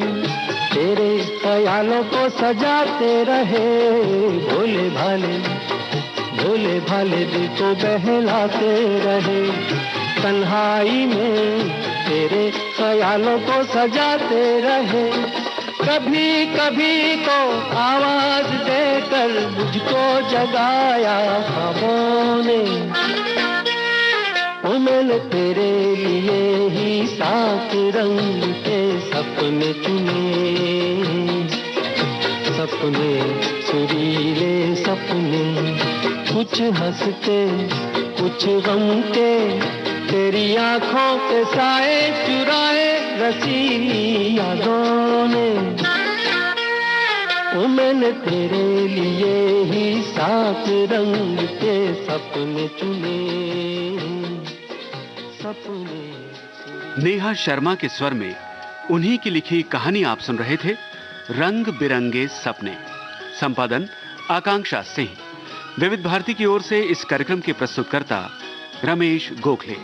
तेरे ख्यालों को सजाते रहे। भोले भाले, भोले भाले दिल को बहलाते रहे, तन्हाई में तेरे ख्यालों को सजाते रहे। कभी कभी तो आवाज देकर मुझको जगाया ख्वाबों ने। ओ मैंने तेरे लिए ही 7 रंग के सपने चुने, सपने सुरीले सपने। कुछ हंसते कुछ गम के, तेरी आंखों के साए चुराए रसीली यादों ने। ओ मैंने तेरे लिए ही 7 रंग के सपने चुने, सपने। नेहा शर्मा के स्वर में उन्हीं की लिखी कहानी आप सुन रहे थे, रंग बिरंगे सपने। संपादन आकांक्षा सिंह। विविध भारती की ओर से इस कार्यक्रम के प्रस्तुतकर्ता रमेश गोखले।